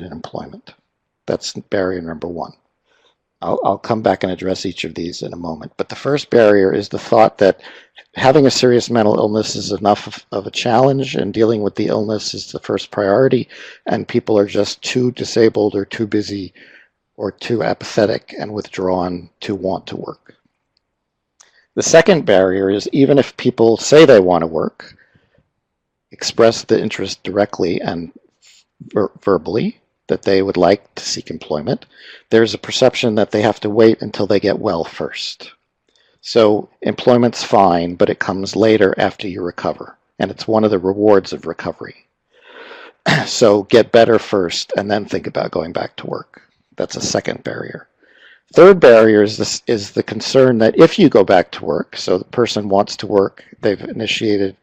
in employment. That's barrier number one. I'll come back and address each of these in a moment. But the first barrier is the thought that having a serious mental illness is enough of a challenge, and dealing with the illness is the first priority, and people are just too disabled or too busy or too apathetic and withdrawn to want to work. The second barrier is even if people say they want to work, express the interest directly and verbally, that they would like to seek employment, there's a perception that they have to wait until they get well first. So employment's fine, but it comes later after you recover, and it's one of the rewards of recovery. So get better first and then think about going back to work. That's a second barrier. Third barrier is the concern that if you go back to work, so the person wants to work, they've initiated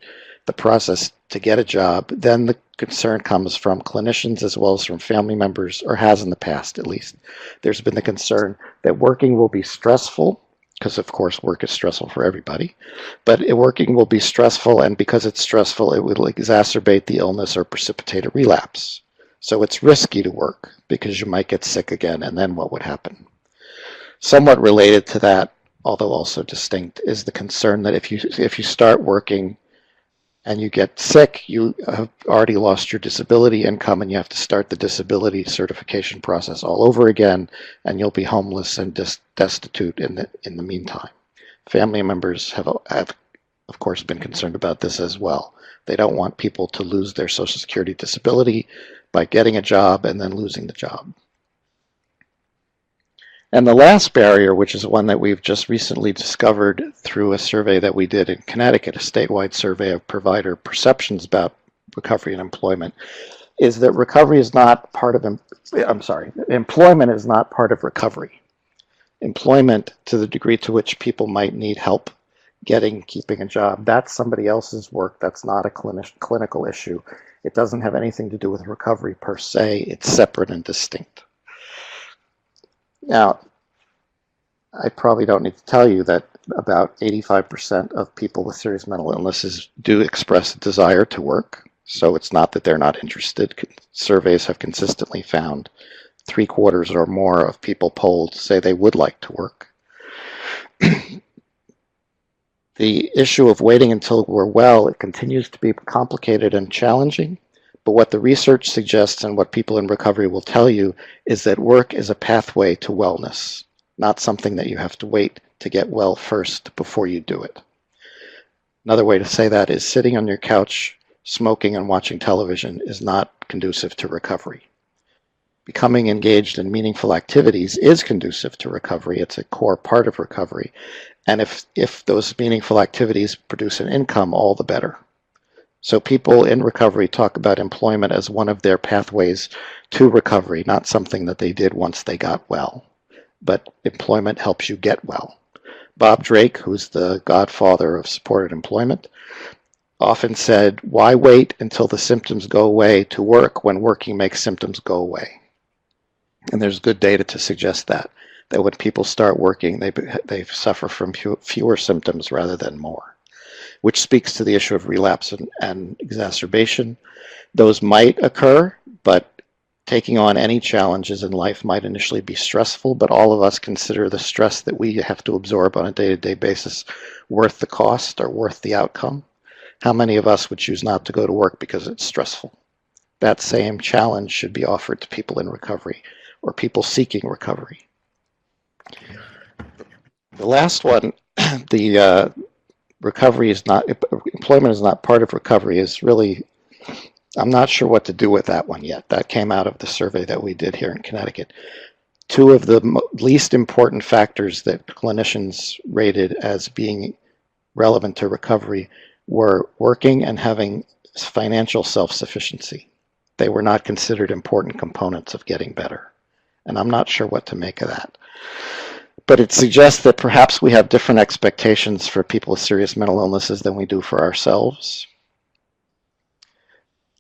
the process to get a job, then the concern comes from clinicians as well as from family members, or has in the past at least. There's been the concern that working will be stressful, because of course work is stressful for everybody, but working will be stressful, and because it's stressful, it will exacerbate the illness or precipitate a relapse. So it's risky to work because you might get sick again, and then what would happen? Somewhat related to that, although also distinct, is the concern that if you start working and you get sick, you have already lost your disability income and you have to start the disability certification process all over again, and you'll be homeless and destitute in the meantime. Family members have of course been concerned about this as well. They don't want people to lose their Social Security disability by getting a job and then losing the job. And the last barrier, which is one that we've just recently discovered through a survey that we did in Connecticut, a statewide survey of provider perceptions about recovery and employment, is that recovery is not part of, employment is not part of recovery. Employment, to the degree to which people might need help keeping a job, that's somebody else's work. That's not a clinical issue. It doesn't have anything to do with recovery per se. It's separate and distinct. Now, I probably don't need to tell you that about 85% of people with serious mental illnesses do express a desire to work. So it's not that they're not interested. Surveys have consistently found 3/4 or more of people polled say they would like to work. The issue of waiting until we're well, it continues to be complicated and challenging. But what the research suggests and what people in recovery will tell you is that work is a pathway to wellness, not something that you have to wait to get well first before you do it. Another way to say that is sitting on your couch, smoking and watching television is not conducive to recovery. Becoming engaged in meaningful activities is conducive to recovery. It's a core part of recovery. And if those meaningful activities produce an income, all the better. So people in recovery talk about employment as one of their pathways to recovery, not something that they did once they got well. But employment helps you get well. Bob Drake, who's the godfather of supported employment, often said, why wait until the symptoms go away to work when working makes symptoms go away? And there's good data to suggest that when people start working, they suffer from fewer symptoms rather than more, which speaks to the issue of relapse and exacerbation. Those might occur, but taking on any challenges in life might initially be stressful, but all of us consider the stress that we have to absorb on a day-to-day basis worth the cost or worth the outcome. How many of us would choose not to go to work because it's stressful? That same challenge should be offered to people in recovery or people seeking recovery. The last one, the employment is not part of recovery, is really, I'm not sure what to do with that one yet. That came out of the survey that we did here in Connecticut. Two of the least important factors that clinicians rated as being relevant to recovery were working and having financial self-sufficiency. They were not considered important components of getting better. And I'm not sure what to make of that. But it suggests that perhaps we have different expectations for people with serious mental illnesses than we do for ourselves.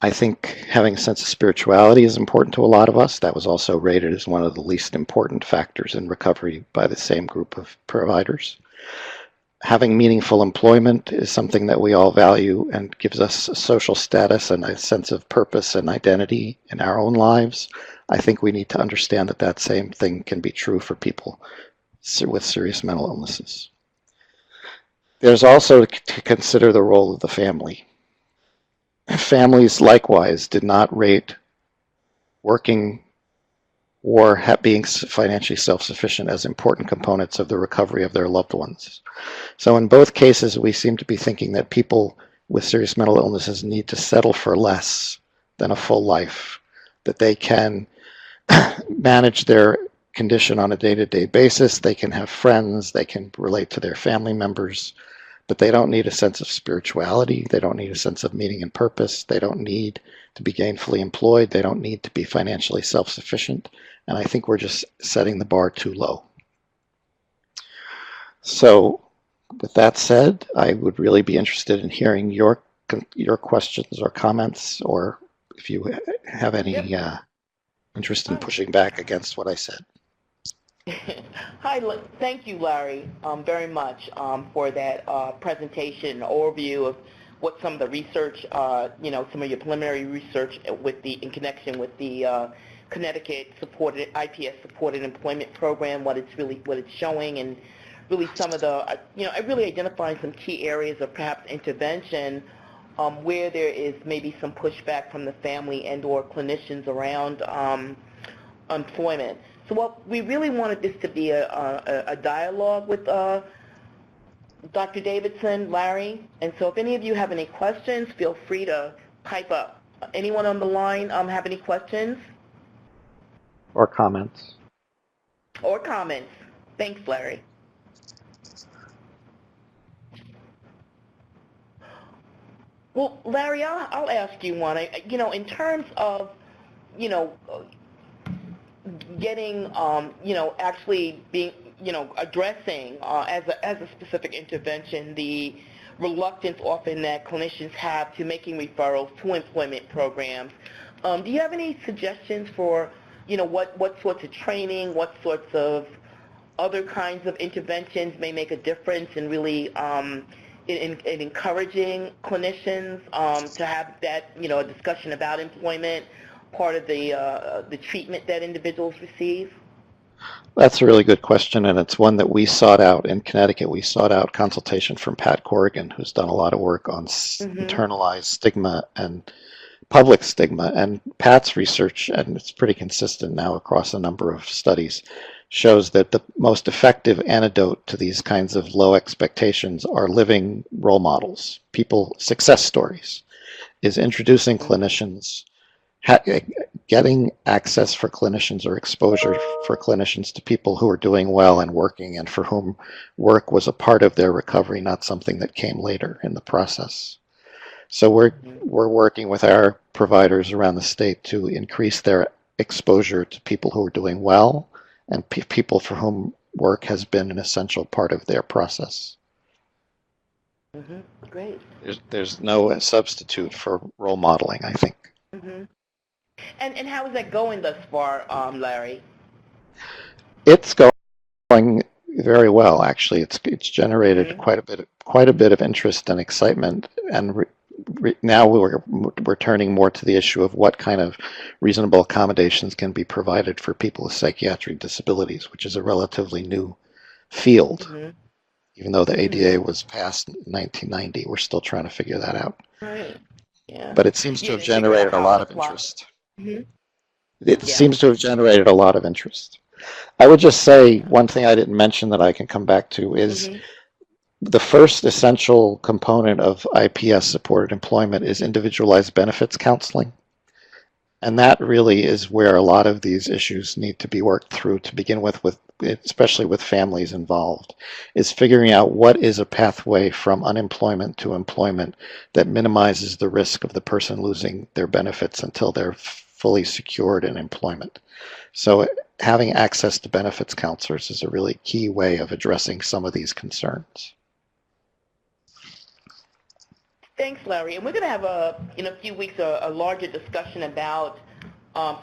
I think having a sense of spirituality is important to a lot of us. That was also rated as one of the least important factors in recovery by the same group of providers. Having meaningful employment is something that we all value and gives us a social status and a sense of purpose and identity in our own lives. I think we need to understand that that same thing can be true for people with serious mental illnesses. There's also to consider the role of the family. Families likewise did not rate working or being financially self-sufficient as important components of the recovery of their loved ones. So in both cases, we seem to be thinking that people with serious mental illnesses need to settle for less than a full life, that they can manage their condition on a day-to-day basis, they can have friends, they can relate to their family members, but they don't need a sense of spirituality, they don't need a sense of meaning and purpose, they don't need to be gainfully employed, they don't need to be financially self-sufficient, and I think we're just setting the bar too low. So with that said, I would really be interested in hearing your questions or comments, or if you have any interest in pushing back against what I said. Hi, thank you, Larry, very much for that presentation, overview of what some of the research, some of your preliminary research in connection with the Connecticut IPS supported employment program, what it's showing, and really some of the, really identifying some key areas of perhaps intervention where there is maybe some pushback from the family and/or clinicians around employment. So what we really wanted this to be a dialogue with Dr. Davidson, Larry, and so if any of you have any questions, feel free to pipe up. Anyone on the line have any questions? Or comments. Or comments. Thanks, Larry. Well, Larry, I'll ask you one. In terms of, getting, actually being, addressing as a specific intervention the reluctance often that clinicians have to making referrals to employment programs. Do you have any suggestions for, what sorts of training, what sorts of other kinds of interventions may make a difference in really in encouraging clinicians to have that, a discussion about employment, part of the treatment that individuals receive? That's a really good question, and it's one that we sought out in Connecticut. We sought out consultation from Pat Corrigan, who's done a lot of work on internalized stigma and public stigma. And Pat's research, and it's pretty consistent now across a number of studies, shows that the most effective antidote to these kinds of low expectations are living role models, success stories, is introducing clinicians, getting access for clinicians or exposure for clinicians to people who are doing well and working and for whom work was a part of their recovery, not something that came later in the process. So we're working with our providers around the state to increase their exposure to people who are doing well and people for whom work has been an essential part of their process. Great. There's no substitute for role modeling, I think. And how is that going thus far, Larry? It's going very well, actually. It's generated quite a bit of interest and excitement, and now we're turning more to the issue of what kind of reasonable accommodations can be provided for people with psychiatric disabilities, which is a relatively new field. Even though the ADA was passed in 1990, we're still trying to figure that out. Right. Yeah. But it seems to have generated a lot of interest. It seems to have generated a lot of interest. I would just say one thing I didn't mention that I can come back to is the first essential component of IPS supported employment is individualized benefits counseling. And that really is where a lot of these issues need to be worked through to begin with especially with families involved, is figuring out what is a pathway from unemployment to employment that minimizes the risk of the person losing their benefits until they're fully secured in employment. So having access to benefits counselors is a really key way of addressing some of these concerns. Thanks, Larry. And we're going to have, in a few weeks, a larger discussion about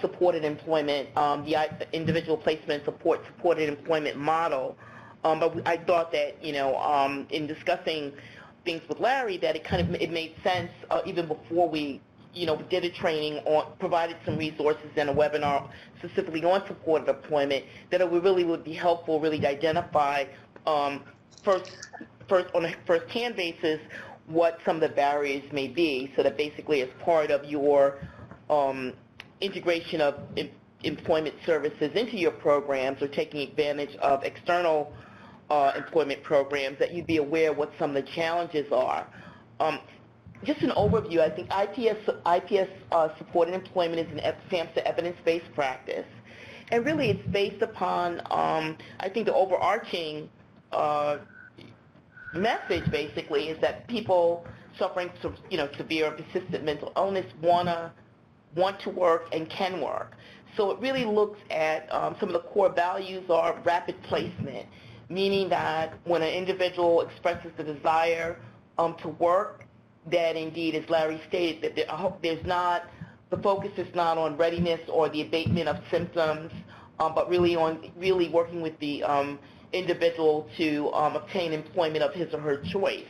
supported employment, the individual placement supported employment model. But I thought that, in discussing things with Larry, that it made sense even before we, did a training on, provided some resources and a webinar specifically on supported employment that it would be helpful really to identify first on a first-hand basis what some of the barriers may be, so that basically as part of your integration of employment services into your programs or taking advantage of external employment programs, that you'd be aware what some of the challenges are. Just an overview, I think IPS supported employment is an SAMHSA evidence-based practice. And really it's based upon, I think the overarching message basically is that people suffering from, severe or persistent mental illness want to work and can work. So it really looks at some of the core values are rapid placement, meaning that when an individual expresses the desire to work, that indeed, as Larry stated, that the focus is not on readiness or the abatement of symptoms, but really on working with the individual to obtain employment of his or her choice.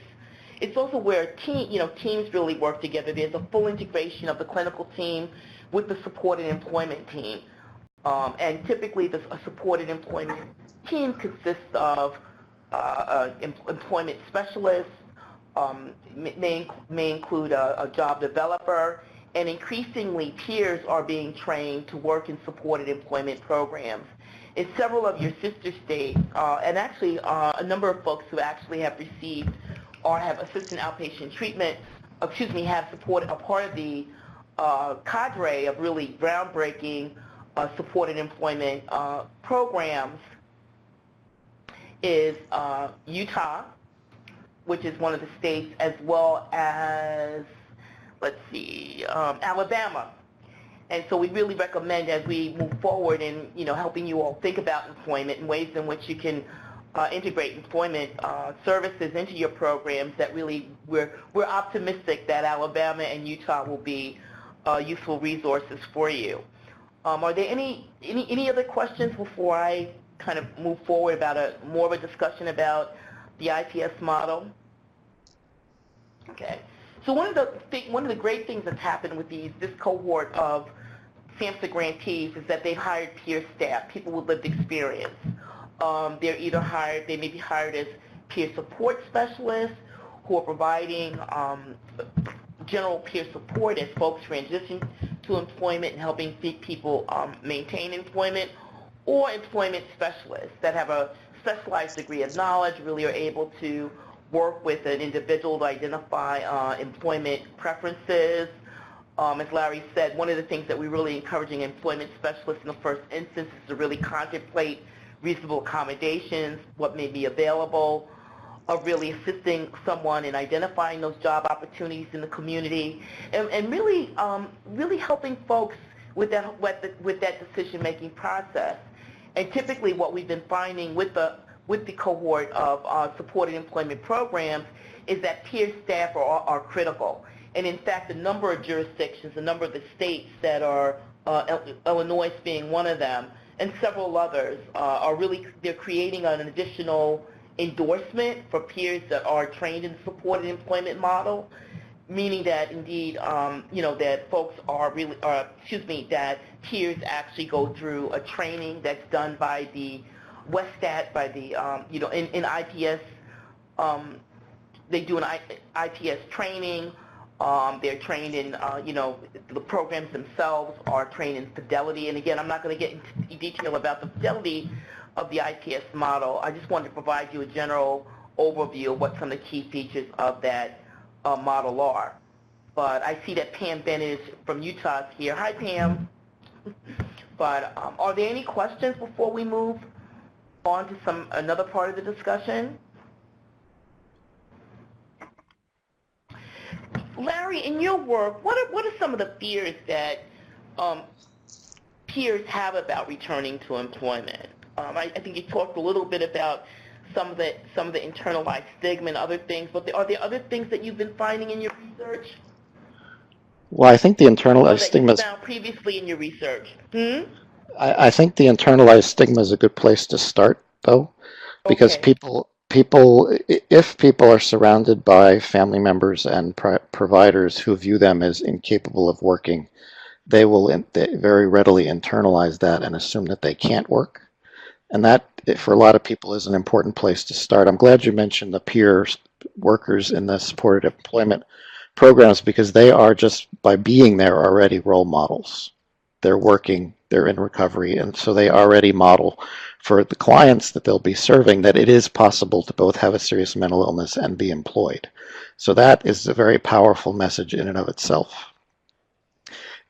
It's also where teams really work together. There's a full integration of the clinical team with the supported employment team. And typically, a supported employment team consists of employment specialists, may include a job developer, and increasingly peers are being trained to work in supported employment programs. In several of your sister states, and actually a number of folks who actually have received or have assisted outpatient treatment, have supported a part of the cadre of really groundbreaking supported employment programs is Utah, which is one of the states, as well as, Alabama. And so we really recommend, as we move forward in, helping you all think about employment and ways in which you can integrate employment services into your programs, that really we're optimistic that Alabama and Utah will be useful resources for you. Are there any other questions before I kind of move forward about more of a discussion about the IPS model? Okay. So one of the great things that's happened with this cohort of SAMHSA grantees is that they've hired peer staff, people with lived experience. They're either they may be hired as peer support specialists who are providing general peer support as folks transition to employment and helping people maintain employment, or employment specialists that have a specialized degree of knowledge, really are able to work with an individual to identify employment preferences. As Larry said, one of the things that we're really encouraging employment specialists in the first instance is to really contemplate reasonable accommodations, what may be available, of really assisting someone in identifying those job opportunities in the community, and really helping folks with that decision-making process. And typically what we've been finding with the cohort of supported employment programs is that peer staff are critical. And in fact, a number of jurisdictions, a number of the states that are, Illinois being one of them, and several others, they're creating an additional endorsement for peers that are trained in the supported employment model, meaning that indeed, that folks that peers actually go through a training that's done by the WESTAT, by the, in IPS, they do an IPS training. They're trained in, the programs themselves are trained in fidelity. And again, I'm not going to get into detail about the fidelity of the IPS model. I just wanted to provide you a general overview of what some of the key features of that model are. But I see that Pam Bennett is from Utah is here. Hi, Pam. But are there any questions before we move on to another part of the discussion? Larry, in your work, what are some of the fears that peers have about returning to employment? I think you talked a little bit about some of the internalized stigma and other things, but are there other things that you've been finding in your research? Well, I think the internalized stigma that you found previously in your research. I think the internalized stigma is a good place to start, though, because Okay. if people are surrounded by family members and providers who view them as incapable of working, they very readily internalize that and assume that they can't work. And that, for a lot of people, is an important place to start. I'm glad you mentioned the peer workers in the supported employment programs, because they are, just by being there, already role models. They're working, they're in recovery, and so they already model for the clients that they'll be serving that it is possible to both have a serious mental illness and be employed. So that is a very powerful message in and of itself.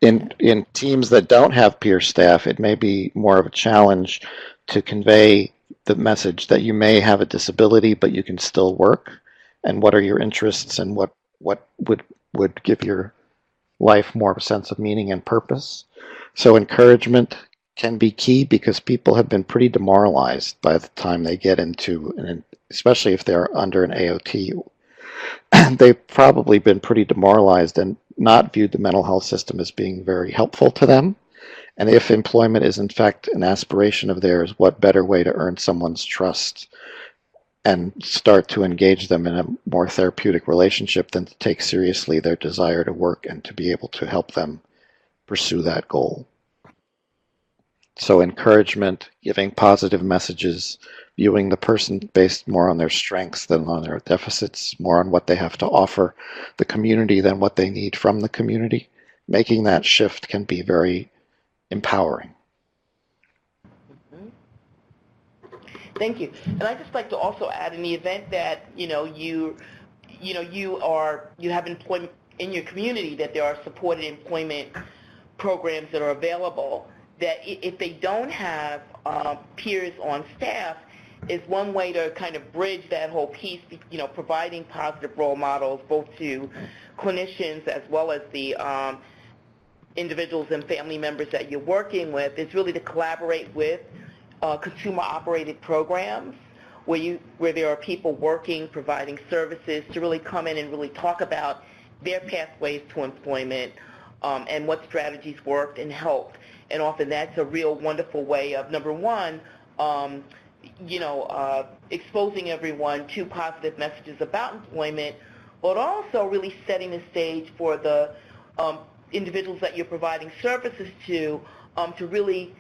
In teams that don't have peer staff, it may be more of a challenge to convey the message that you may have a disability, but you can still work, and what are your interests, and what would give your life more of a sense of meaning and purpose. So encouragement can be key, because people have been pretty demoralized by the time they get into, especially if they're under an AOT, they've probably been pretty demoralized and not viewed the mental health system as being very helpful to them. And if employment is in fact an aspiration of theirs, what better way to earn someone's trust and start to engage them in a more therapeutic relationship than to take seriously their desire to work and to be able to help them pursue that goal. So encouragement, giving positive messages, viewing the person based more on their strengths than on their deficits, more on what they have to offer the community than what they need from the community. Making that shift can be very empowering. Thank you. And I'd just like to also add, in the event that you have employment in your community, that there are supported employment programs that are available, that if they don't have peers on staff, is one way to kind of bridge that whole piece, providing positive role models both to clinicians as well as the individuals and family members that you're working with, is really to collaborate with consumer-operated programs where there are people working, providing services, to really come in and really talk about their pathways to employment and what strategies worked and helped. And often that's a real wonderful way of, number one, exposing everyone to positive messages about employment, but also really setting the stage for the individuals that you're providing services to really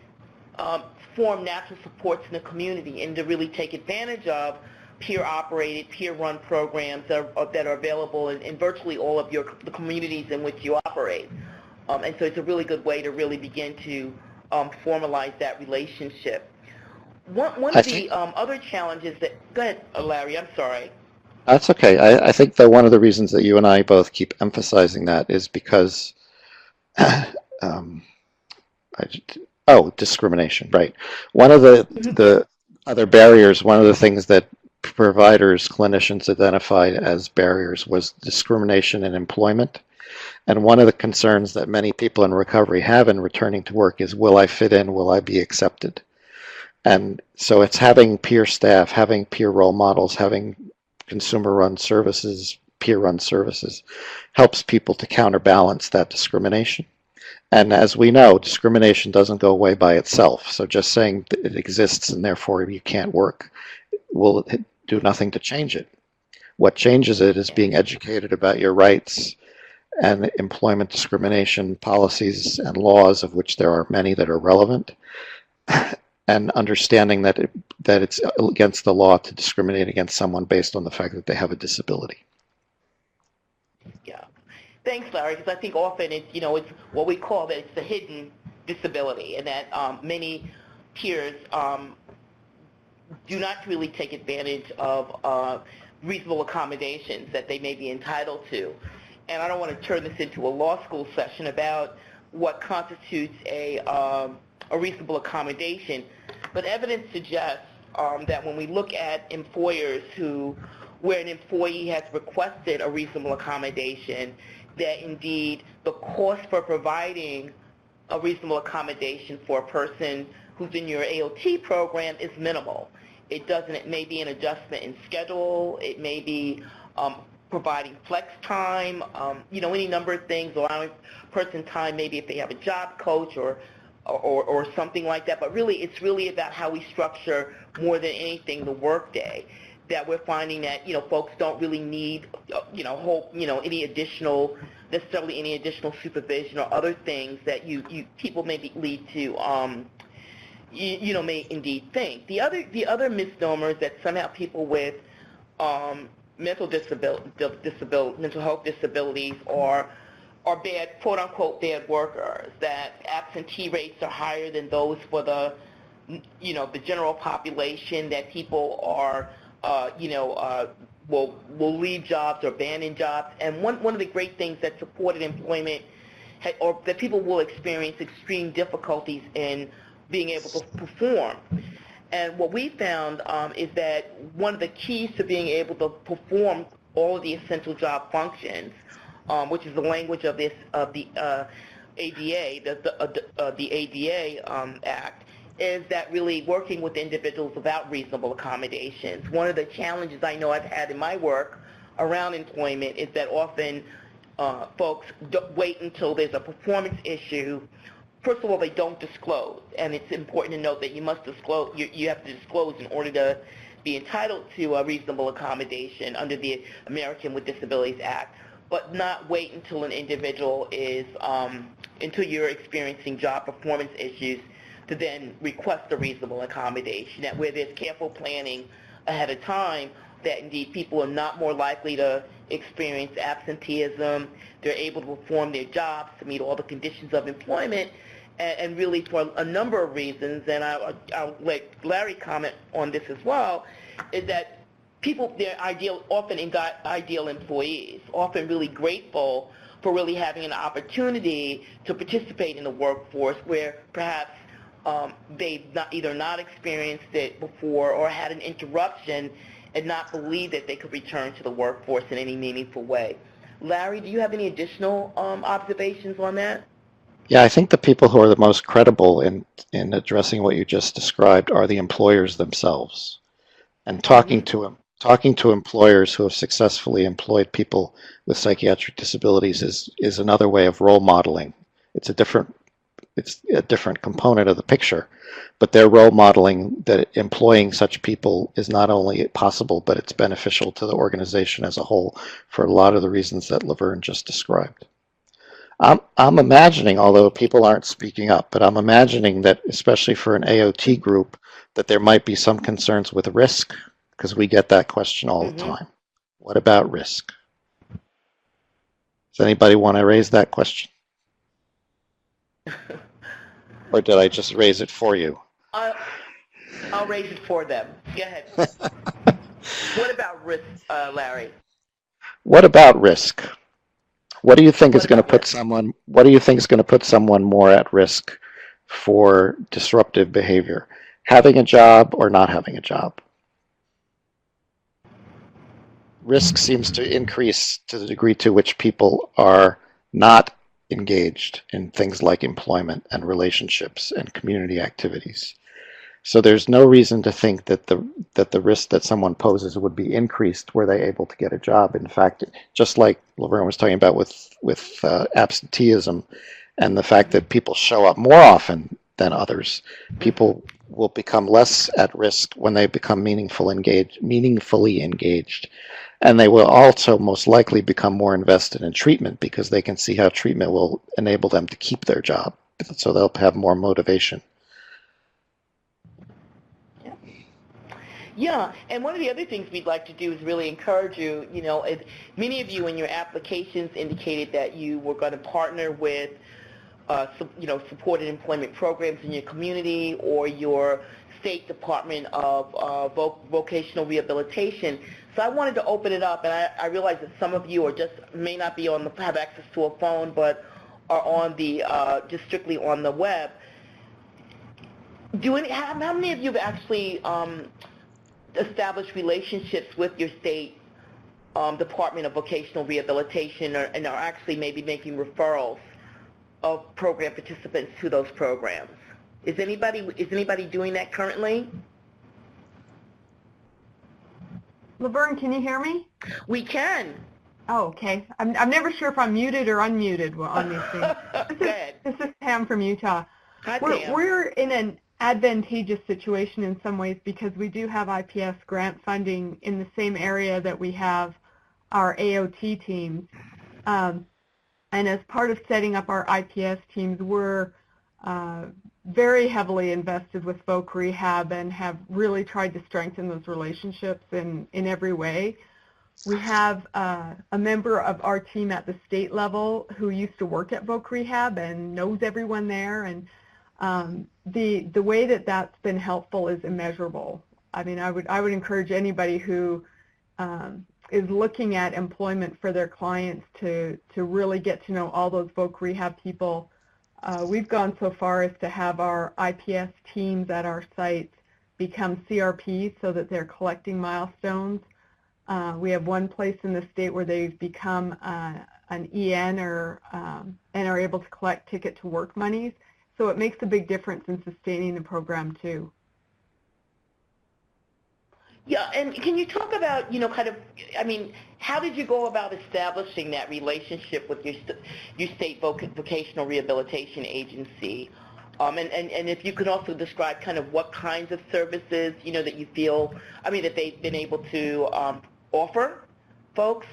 form natural supports in the community and to really take advantage of peer-operated, peer-run programs that are available in virtually all of the communities in which you operate. And so it's a really good way to really begin to formalize that relationship. One of the other challenges that, go ahead, Larry, I'm sorry. That's okay. I think that one of the reasons that you and I both keep emphasizing that is because, discrimination, right. One of the other barriers, one of the things that providers, clinicians identified as barriers was discrimination in employment. And one of the concerns that many people in recovery have in returning to work is, will I fit in? Will I be accepted? And so it's having peer staff, having peer role models, having consumer-run services, peer-run services, helps people to counterbalance that discrimination. And as we know, discrimination doesn't go away by itself. So just saying that it exists and therefore you can't work will do nothing to change it. What changes it is being educated about your rights and employment discrimination policies and laws, of which there are many that are relevant, and understanding that it's against the law to discriminate against someone based on the fact that they have a disability. Yeah. Thanks, Larry, because I think often it's what we call that it's the hidden disability, and that many peers do not really take advantage of reasonable accommodations that they may be entitled to. And I don't want to turn this into a law school session about what constitutes a reasonable accommodation, but evidence suggests that when we look at employers where an employee has requested a reasonable accommodation, that indeed the cost for providing a reasonable accommodation for a person who's in your AOT program is minimal. It may be an adjustment in schedule, it may be providing flex time, any number of things, allowing person time, maybe if they have a job coach or something like that. But really, it's really about how we structure, more than anything, the workday. that we're finding that, folks don't really need, necessarily any additional supervision or other things that people maybe lead to, may indeed think. The other misnomers that somehow people with mental health disabilities are bad, quote unquote, bad workers, that absentee rates are higher than those for the general population, that people are, will leave jobs or abandon jobs. And one of the great things that supported employment, or that people will experience extreme difficulties in being able to perform. And what we found is that one of the keys to being able to perform all of the essential job functions, which is the language of the ADA, the ADA Act, is that really working with individuals without reasonable accommodations. One of the challenges I know I've had in my work around employment is that often folks wait until there's a performance issue. First of all, they don't disclose, and it's important to note that you must disclose. You have to disclose in order to be entitled to a reasonable accommodation under the American with Disabilities Act, but not wait until an individual is, until you're experiencing job performance issues to then request a reasonable accommodation. That where there's careful planning ahead of time, that indeed people are not more likely to experience absenteeism. They're able to perform their jobs to meet all the conditions of employment, and really for a number of reasons, and I'll let Larry comment on this as well, is that people, they're often ideal employees, often really grateful for really having an opportunity to participate in the workforce where perhaps they've either not experienced it before or had an interruption and not believe that they could return to the workforce in any meaningful way. Larry, do you have any additional observations on that? Yeah, I think the people who are the most credible in addressing what you just described are the employers themselves. And talking to employers who have successfully employed people with psychiatric disabilities is another way of role modeling. It's a different component of the picture, but they're role modeling that employing such people is not only possible, but it's beneficial to the organization as a whole for a lot of the reasons that Laverne just described. I'm imagining, although people aren't speaking up, but I'm imagining that especially for an AOT group, that there might be some concerns with risk, because we get that question all the time. What about risk? Does anybody want to raise that question? Or did I just raise it for you? I'll raise it for them. Go ahead. What about risk, Larry? What about risk? What do you think is going to put someone? What do you think is going to put someone more at risk for disruptive behavior? Having a job or not having a job? Risk seems to increase to the degree to which people are not engaged in things like employment and relationships and community activities. So there's no reason to think that the risk that someone poses would be increased were they able to get a job. In fact, just like Laverne was talking about with absenteeism and the fact that people show up more often than others, people will become less at risk when they become meaningfully engaged. And they will also most likely become more invested in treatment because they can see how treatment will enable them to keep their job. So they'll have more motivation. Yeah, and one of the other things we'd like to do is really encourage you, many of you in your applications indicated that you were going to partner with, supported employment programs in your community or your State Department of Vocational Rehabilitation. So I wanted to open it up, and I realize that some of you are may not be have access to a phone, but are on just strictly on the web. How many of you have actually established relationships with your state Department of Vocational Rehabilitation and are actually maybe making referrals of program participants to those programs? Is anybody doing that currently? Laverne, can you hear me? We can. Oh, okay. I'm never sure if I'm muted or unmuted on these things. This is Pam from Utah. Hi, Pam. We're in advantageous situation in some ways because we do have IPS grant funding in the same area that we have our AOT teams. And as part of setting up our IPS teams, we're very heavily invested with voc rehab and have really tried to strengthen those relationships in every way. We have a member of our team at the state level who used to work at voc rehab and knows everyone there, and the way that that's been helpful is immeasurable. I mean, I would encourage anybody who is looking at employment for their clients to really get to know all those voc rehab people. We've gone so far as to have our IPS teams at our sites become CRPs so that they're collecting milestones. We have one place in the state where they've become an EN or and are able to collect ticket to work monies. So it makes a big difference in sustaining the program too. Yeah, and can you talk about, kind of, I mean, how did you go about establishing that relationship with your state vocational rehabilitation agency? And if you could also describe kind of what kinds of services, that you feel, that they've been able to offer folks?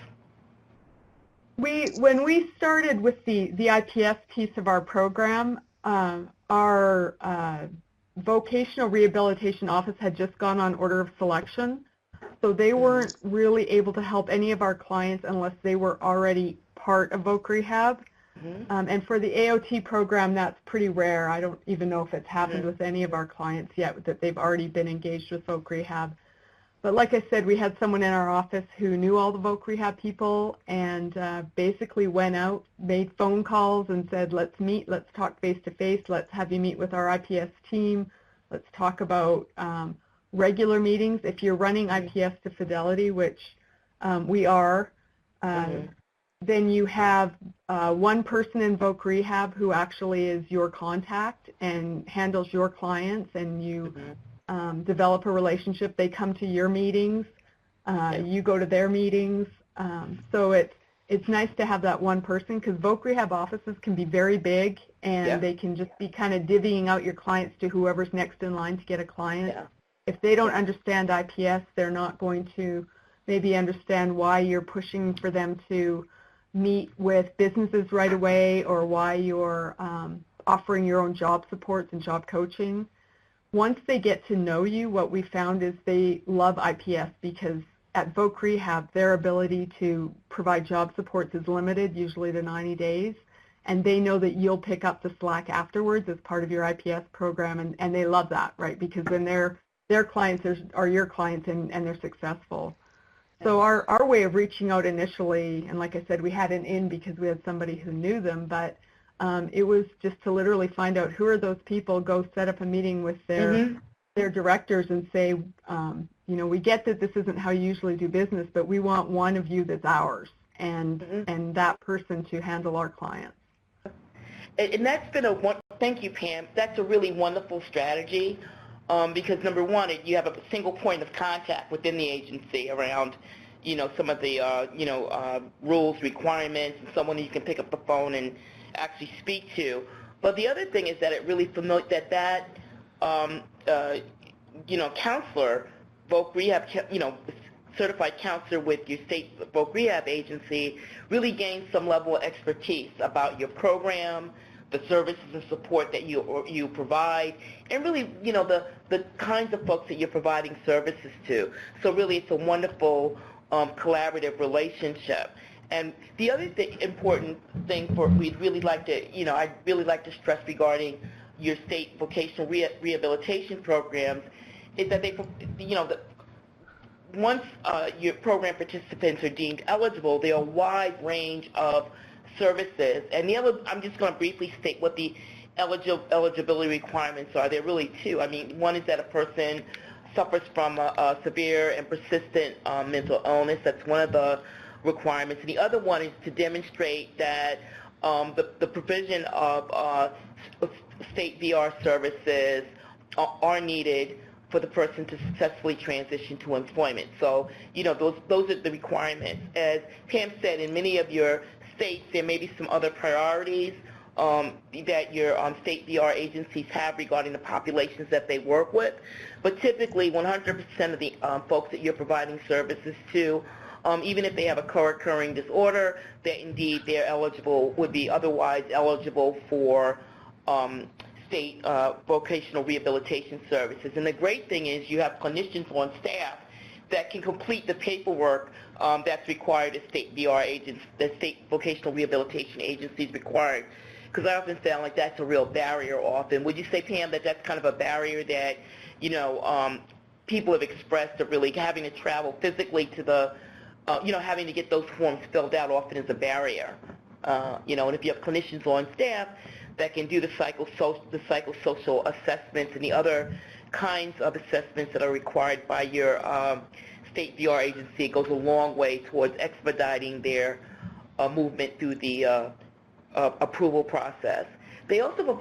When we started with the IPS piece of our program, our vocational rehabilitation office had just gone on order of selection, so they weren't really able to help any of our clients unless they were already part of voc rehab. And for the AOT program, that's pretty rare. I don't even know if it's happened with any of our clients yet that they've already been engaged with voc rehab. But like I said, we had someone in our office who knew all the voc rehab people and basically went out, made phone calls and said, let's meet, let's talk face-to-face, let's have you meet with our IPS team, let's talk about regular meetings. If you're running IPS to Fidelity, which we are, then you have one person in voc rehab who actually is your contact and handles your clients, and you develop a relationship. They come to your meetings, you go to their meetings. So it's nice to have that one person, because voc rehab offices can be very big, and they can just be kind of divvying out your clients to whoever's next in line to get a client. If they don't understand IPS, they're not going to maybe understand why you're pushing for them to meet with businesses right away, or why you're offering your own job supports and job coaching. Once they get to know you, what we found is they love IPS, because at voc rehab, their ability to provide job supports is limited, usually to 90 days, and they know that you'll pick up the slack afterwards as part of your IPS program, and they love that, right? Because then their clients are your clients, and they're successful. So our way of reaching out initially, and like I said, we had an in because we had somebody who knew them, but it was just to literally find out who are those people, go set up a meeting with their directors and say, we get that this isn't how you usually do business, but we want one of you that's ours, and that person to handle our clients. And that's been thank you, Pam. That's a really wonderful strategy, because number one, you have a single point of contact within the agency around, some of the, rules, requirements, and someone you can pick up the phone and actually speak to. But the other thing is that it really counselor, voc rehab, certified counselor with your state voc rehab agency really gains some level of expertise about your program, the services and support that you provide, and really, the kinds of folks that you're providing services to. So really, it's a wonderful collaborative relationship. And the other important thing we'd really like to, I'd really like to stress regarding your state vocational rehabilitation programs is that once your program participants are deemed eligible, there are a wide range of services. And I'm just going to briefly state what the eligibility requirements are. There are really two. One is that a person suffers from a severe and persistent mental illness. That's one of the requirements. And the other one is to demonstrate that the provision of state VR services are needed for the person to successfully transition to employment. So, those are the requirements. As Pam said, in many of your states, there may be some other priorities that your state VR agencies have regarding the populations that they work with. But typically, 100% of the folks that you're providing services to, even if they have a co-occurring disorder, that indeed they're eligible, would be otherwise eligible for state vocational rehabilitation services. And the great thing is you have clinicians on staff that can complete the paperwork that's required as state VR agents, the state vocational rehabilitation agencies required. Because I often found like that's a real barrier often. Would you say, Pam, that that's kind of a barrier that, people have expressed of really having to travel physically to the, having to get those forms filled out often is a barrier. And if you have clinicians on staff that can do the psychosocial assessments and the other kinds of assessments that are required by your state VR agency, it goes a long way towards expediting their movement through the approval process. They also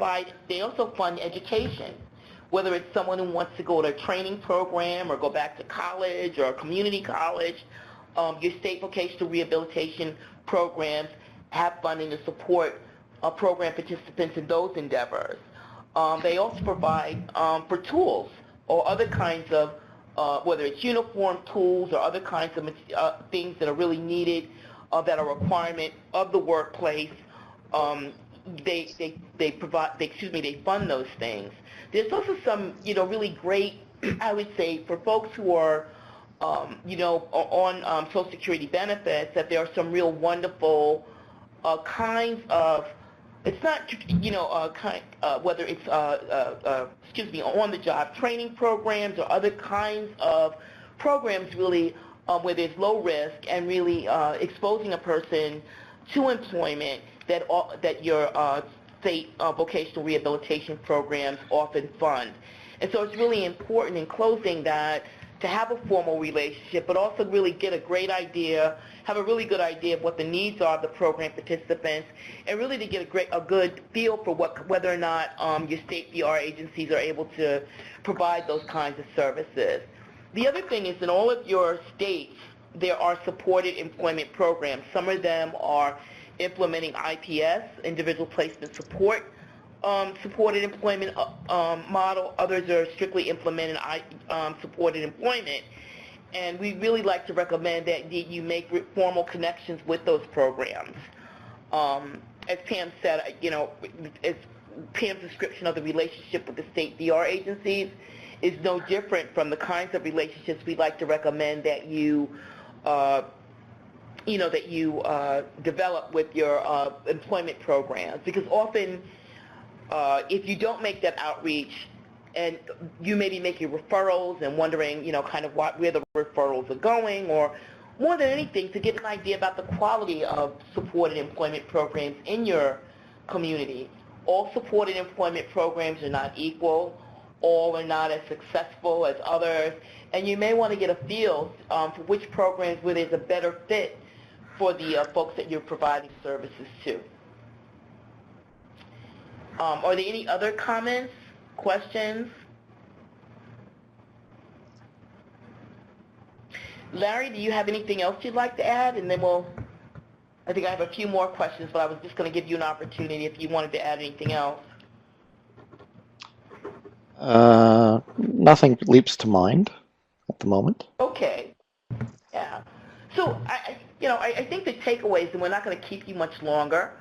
fund education, whether it's someone who wants to go to a training program or go back to college or a community college. Your state vocational rehabilitation programs have funding to support program participants in those endeavors. They also provide for tools or other kinds of, whether it's uniform tools or other kinds of things that are really needed, that are a requirement of the workplace. They fund those things. There's also some, really great, I would say, for folks who are, on Social Security benefits, that there are some real wonderful kinds of, it's not, whether it's, on-the-job training programs or other kinds of programs really where there's low risk and really exposing a person to employment that your state vocational rehabilitation programs often fund. And so it's really important in closing that to have a formal relationship, but also really get a great idea, have a really good idea of what the needs are of the program participants, and really to get a good feel for whether or not your state VR agencies are able to provide those kinds of services. The other thing is in all of your states, there are supported employment programs. Some of them are implementing IPS, individual placement support, supported employment model. Others are strictly implementing supported employment. And we really like to recommend that you make formal connections with those programs. As Pam said, as Pam's description of the relationship with the state VR agencies is no different from the kinds of relationships we like to recommend that you develop with your employment programs. Because often, if you don't make that outreach, and you may be making referrals and wondering, kind of where the referrals are going, or more than anything, to get an idea about the quality of supported employment programs in your community. All supported employment programs are not equal. All are not as successful as others. And you may want to get a feel for which programs where there's a better fit for the folks that you're providing services to. Are there any other comments, questions? Larry, do you have anything else you'd like to add? And then I think I have a few more questions, but I was just going to give you an opportunity if you wanted to add anything else. Nothing leaps to mind at the moment. Okay. Yeah. So I think the takeaways, and we're not going to keep you much longer.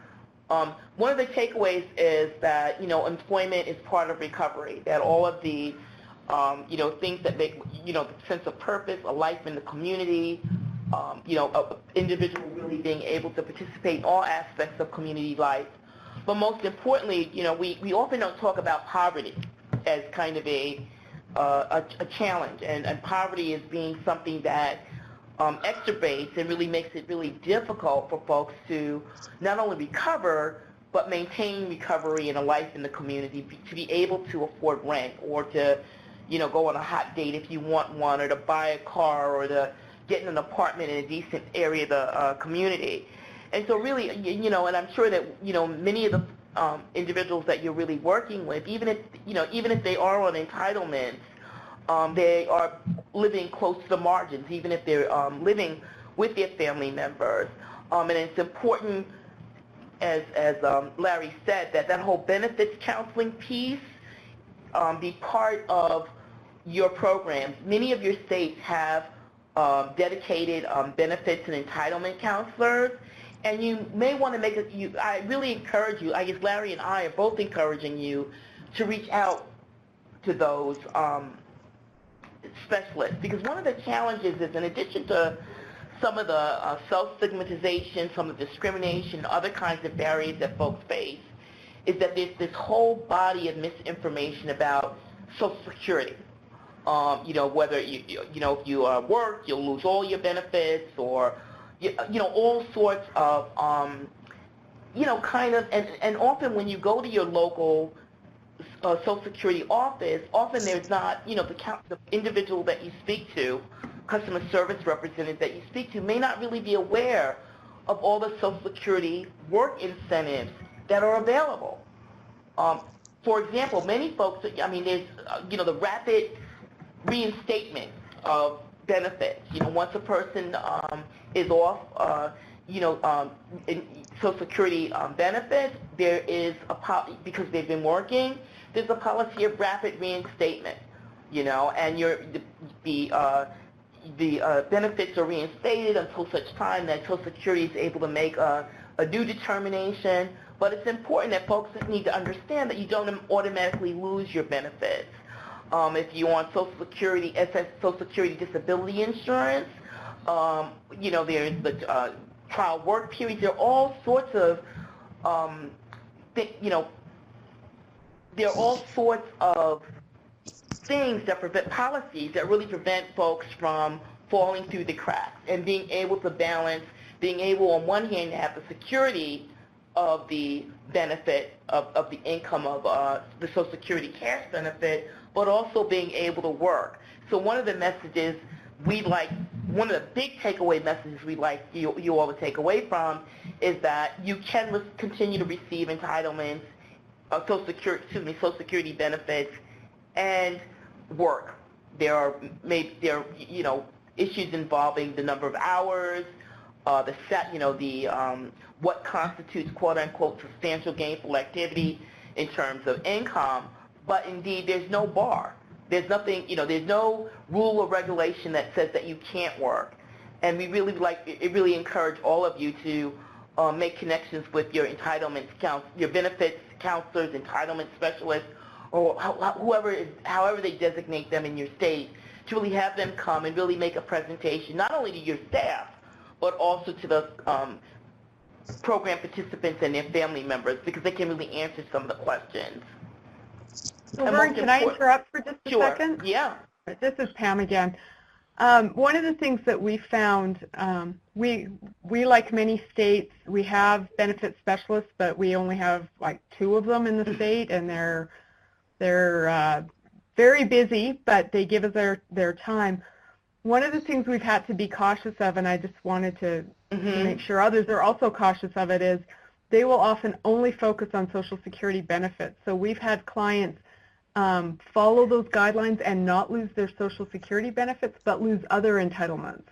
One of the takeaways is that employment is part of recovery. That all of the things that make the sense of purpose, a life in the community, an individual really being able to participate in all aspects of community life. But most importantly, we often don't talk about poverty as kind of a challenge, and poverty as being something that exacerbates and really makes it really difficult for folks to not only recover, but maintain recovery and a life in the community, to be able to afford rent, or to go on a hot date if you want one, or to buy a car, or to get in an apartment in a decent area of the community. And so really, and I'm sure that, many of the individuals that you're really working with, even if they are on entitlements, they are living close to the margins, even if they're living with their family members. And it's important, as Larry said, that whole benefits counseling piece be part of your programs. Many of your states have dedicated benefits and entitlement counselors, and you may want to make it. I really encourage you. I guess Larry and I are both encouraging you to reach out to those specialists, because one of the challenges is, in addition to some of the self-stigmatization, some of the discrimination, other kinds of barriers that folks face, is that there's this whole body of misinformation about Social Security. Whether if you work, you'll lose all your benefits, or all sorts of and often when you go to your local Social Security office, often there's not, the individual that you speak to, customer service representative that you speak to, may not really be aware of all the Social Security work incentives that are available. For example, many folks, there's, the rapid reinstatement of benefits. Once a person is off, in Social Security benefits, there is because they've been working, there's a policy of rapid reinstatement. And the benefits are reinstated until such time that Social Security is able to make a due determination. But it's important that folks need to understand that you don't automatically lose your benefits. If you're on Social Security, Social Security disability insurance, there's the trial work periods. There are all sorts of, there are all sorts of things that prevent policies that really prevent folks from falling through the cracks and being able to balance, being able on one hand to have the security of the benefit of the income of the Social Security cash benefit, but also being able to work. So one of the messages one of the big takeaway messages we'd like you all to take away from is that you can continue to receive entitlements, Social Security benefits, and work. There are issues involving the number of hours, what constitutes quote unquote substantial gainful activity in terms of income, but indeed there's no bar. There's nothing, there's no rule or regulation that says that you can't work. And we really encourage all of you to make connections with your your benefits counselors, entitlement specialists, or however they designate them in your state, to really have them come and really make a presentation, not only to your staff, but also to the program participants and their family members, because they can really answer some of the questions. Vern, can I interrupt for just a second? Yeah. This is Pam again. One of the things that we found, we like many states, we have benefit specialists, but we only have like 2 of them in the state, and they're very busy, but they give us their time. One of the things we've had to be cautious of, and I just wanted to make sure others are also cautious of it, is they will often only focus on Social Security benefits. So we've had clients follow those guidelines and not lose their Social Security benefits, but lose other entitlements,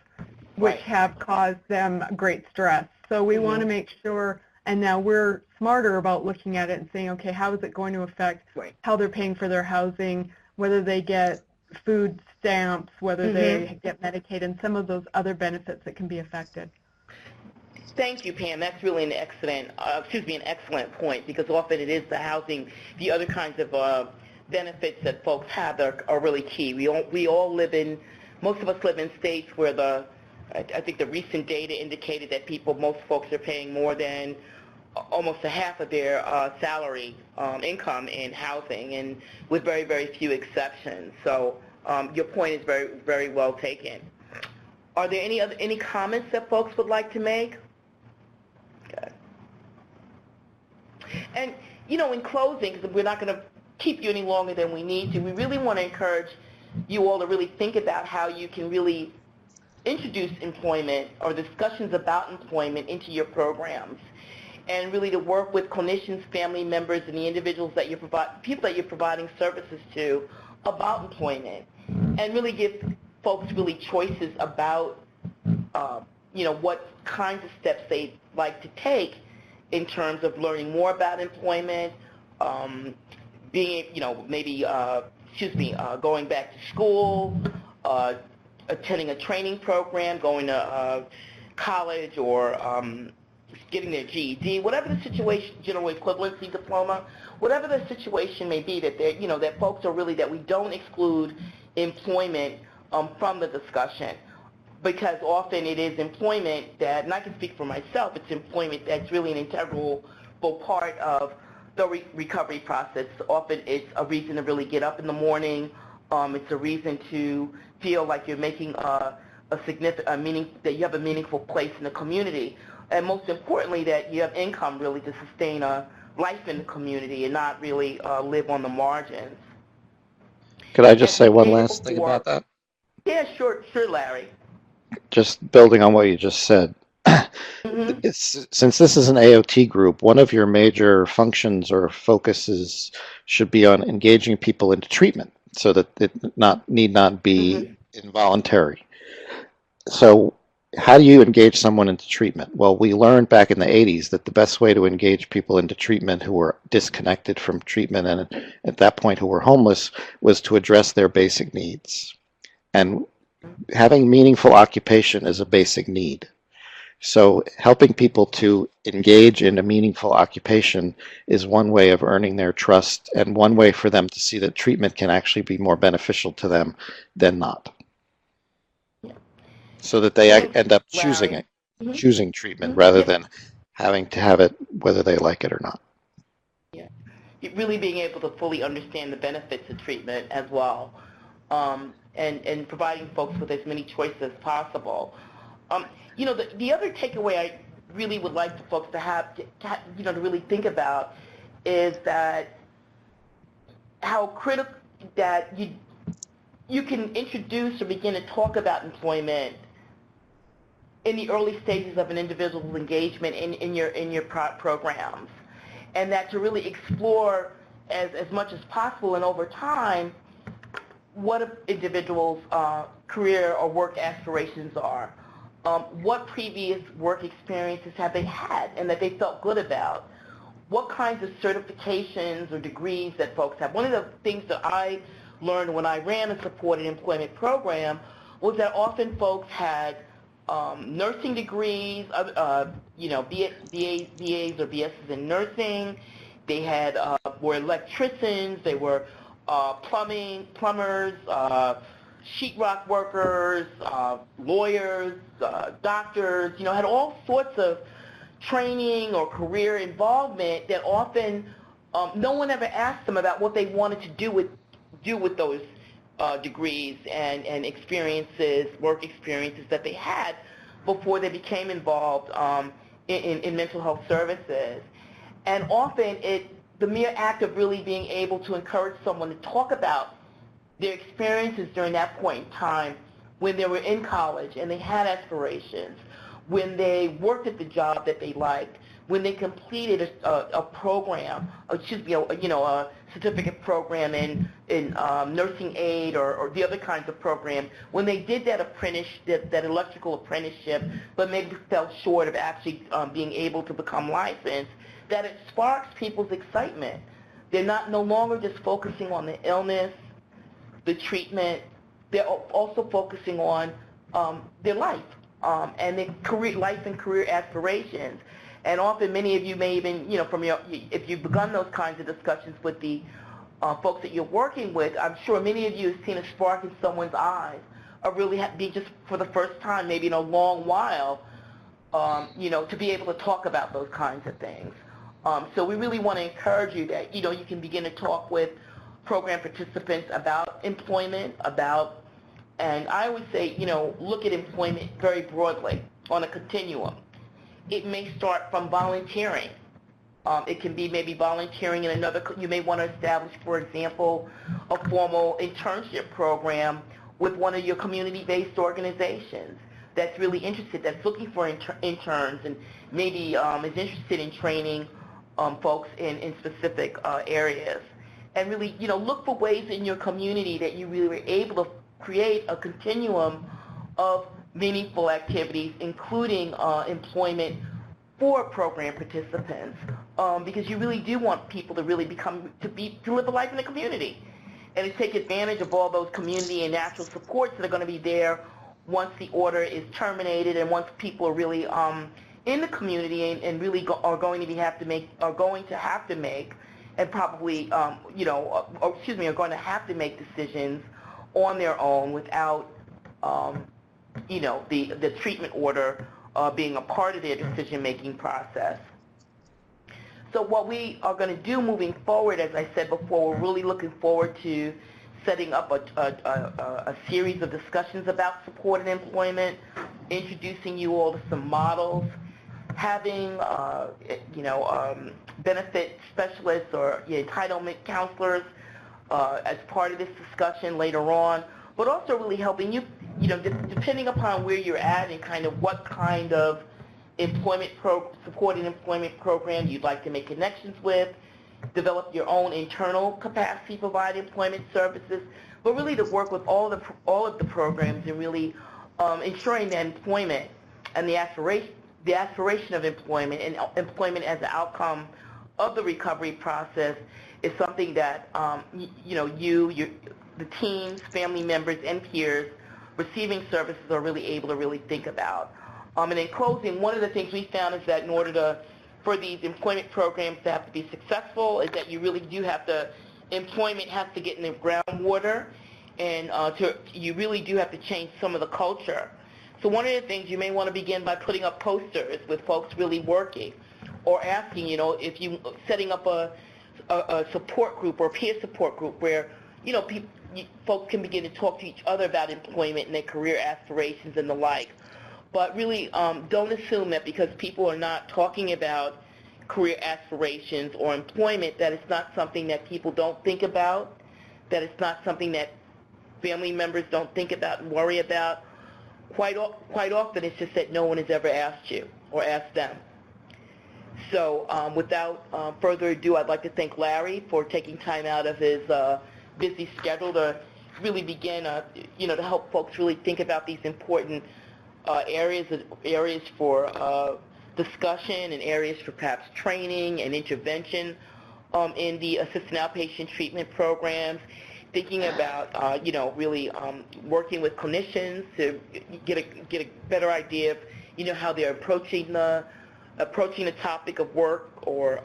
which have caused them great stress. So we want to make sure, and now we're smarter about looking at it and saying, okay, how is it going to affect how they're paying for their housing, whether they get food stamps, whether they get Medicaid, and some of those other benefits that can be affected. Thank you, Pam. That's really an excellent point, because often it is the housing, the other kinds of benefits that folks have that are really key. Most of us live in states where I think the recent data indicated that most folks are paying more than almost a half of their salary income in housing, and with very, very few exceptions. So your point is very, very well taken. Are there any comments that folks would like to make? Okay. And in closing, because we're not going to keep you any longer than we need to, we really want to encourage you all to really think about how you can really introduce employment or discussions about employment into your programs, and really to work with clinicians, family members, and the individuals that people that you're providing services to about employment, and really give folks really choices about what kinds of steps they'd like to take in terms of learning more about employment, being, maybe, going back to school, attending a training program, going to college, or getting their GED, whatever the situation, general equivalency diploma, whatever the situation may be, that that folks are really, that we don't exclude employment from the discussion, because often it is employment that, and I can speak for myself, it's employment that's really an integral part of the recovery process. Often it's a reason to really get up in the morning. It's a reason to feel like you're making a significant, that you have a meaningful place in the community. And most importantly, that you have income really to sustain a life in the community and not really live on the margins. Could I just say one last thing about that? Yeah, sure, Larry. Just building on what you just said. Mm-hmm. Since this is an AOT group, one of your major functions or focuses should be on engaging people into treatment so that it need not be involuntary. So how do you engage someone into treatment? Well, we learned back in the 80s that the best way to engage people into treatment who were disconnected from treatment and at that point who were homeless was to address their basic needs. And having meaningful occupation is a basic need. So helping people to engage in a meaningful occupation is one way of earning their trust and one way for them to see that treatment can actually be more beneficial to them than not. So that they end up choosing it, choosing treatment rather than having to have it whether they like it or not. Yeah, really being able to fully understand the benefits of treatment as well, and providing folks with as many choices as possible. The other takeaway I really would like for folks to have, to really think about is that how critical that you can introduce or begin to talk about employment in the early stages of an individual's engagement in your programs, and that to really explore as much as possible and over time what an individual's career or work aspirations are. What previous work experiences have they had and that they felt good about? What kinds of certifications or degrees that folks have? One of the things that I learned when I ran a supported employment program was that often folks had nursing degrees, BAs or BSs in nursing. They had were electricians. They were plumbers, sheetrock workers, lawyers, doctors, had all sorts of training or career involvement that often no one ever asked them about what they wanted to do with those degrees and experiences, work experiences that they had before they became involved in mental health services. And often the mere act of really being able to encourage someone to talk about their experiences during that point in time when they were in college and they had aspirations, when they worked at the job that they liked, when they completed a program, a certificate program in nursing aid or the other kinds of programs, when they did that electrical apprenticeship, but maybe fell short of actually being able to become licensed, that it sparks people's excitement. They're no longer just focusing on the illness, the treatment. They're also focusing on their life and their life and career aspirations. And often many of you may even, if you've begun those kinds of discussions with the folks that you're working with, I'm sure many of you have seen a spark in someone's eyes, or really be just for the first time, maybe in a long while, to be able to talk about those kinds of things. So we really want to encourage you that, you can begin to talk with program participants about employment, and I would say, look at employment very broadly on a continuum. It may start from volunteering. It can be maybe volunteering in you may want to establish, for example, a formal internship program with one of your community-based organizations that's really interested, that's looking for interns and maybe is interested in training folks in specific areas. And really, look for ways in your community that you really were able to create a continuum of meaningful activities, including employment for program participants, because you really do want people to really to live a life in the community and to take advantage of all those community and natural supports that are going to be there once the order is terminated and once people are really in the community and really are going to have to make and probably are going to have to make decisions on their own without the treatment order being a part of their decision-making process. So what we are going to do moving forward, as I said before, we're really looking forward to setting up a series of discussions about supported employment, introducing you all to some models, having benefit specialists or entitlement counselors as part of this discussion later on, but also really helping you, depending upon where you're at and kind of what kind of supported employment program you'd like to make connections with, develop your own internal capacity to provide employment services, but really to work with all of the programs and really ensuring that employment and the aspiration of employment and employment as an outcome of the recovery process is something that the teams, family members, and peers receiving services are really able to really think about. And in closing, one of the things we found is that in order for these employment programs to have to be successful is that you really do have employment has to get in the groundwater, and you really do have to change some of the culture. So one of the things you may want to begin by putting up posters with folks really working, or asking, if you setting up a support group or peer support group where, folks can begin to talk to each other about employment and their career aspirations and the like. But really, don't assume that because people are not talking about career aspirations or employment that it's not something that people don't think about, that it's not something that family members don't think about and worry about. Quite often, it's just that no one has ever asked you or asked them. So without further ado, I'd like to thank Larry for taking time out of his busy schedule to really begin, to help folks really think about these important areas for discussion and areas for perhaps training and intervention in the assisted outpatient treatment programs, thinking about, really working with clinicians to get a better idea of, how they're approaching the topic of work or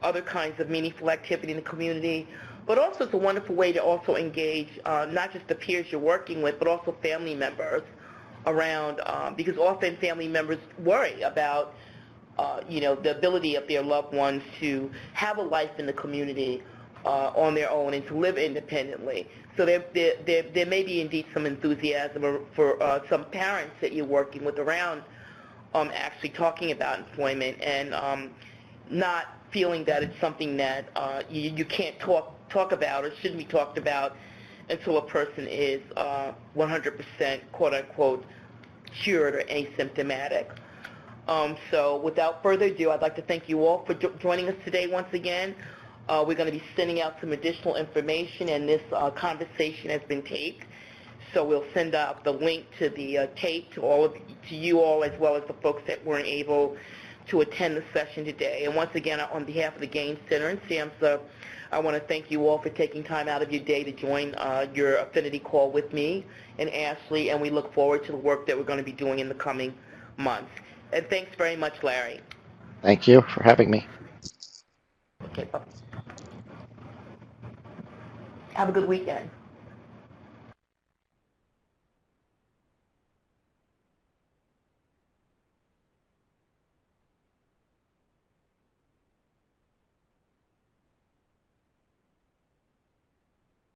other kinds of meaningful activity in the community. But also it's a wonderful way to also engage not just the peers you're working with, but also family members around, because often family members worry about, the ability of their loved ones to have a life in the community on their own and to live independently. So there may be indeed some enthusiasm for some parents that you're working with around actually talking about employment and not feeling that it's something that you can't talk about or shouldn't be talked about until a person is 100% quote-unquote cured or asymptomatic. So without further ado, I'd like to thank you all for joining us today once again. We're going to be sending out some additional information, and this conversation has been taped. So we'll send out the link to the tape to you all, as well as the folks that weren't able to attend the session today. And once again, on behalf of the Gaines Center and SAMHSA, I want to thank you all for taking time out of your day to join your Affinity call with me and Ashley, and we look forward to the work that we're going to be doing in the coming months. And thanks very much, Larry. Thank you for having me. Okay, bye. Have a good weekend.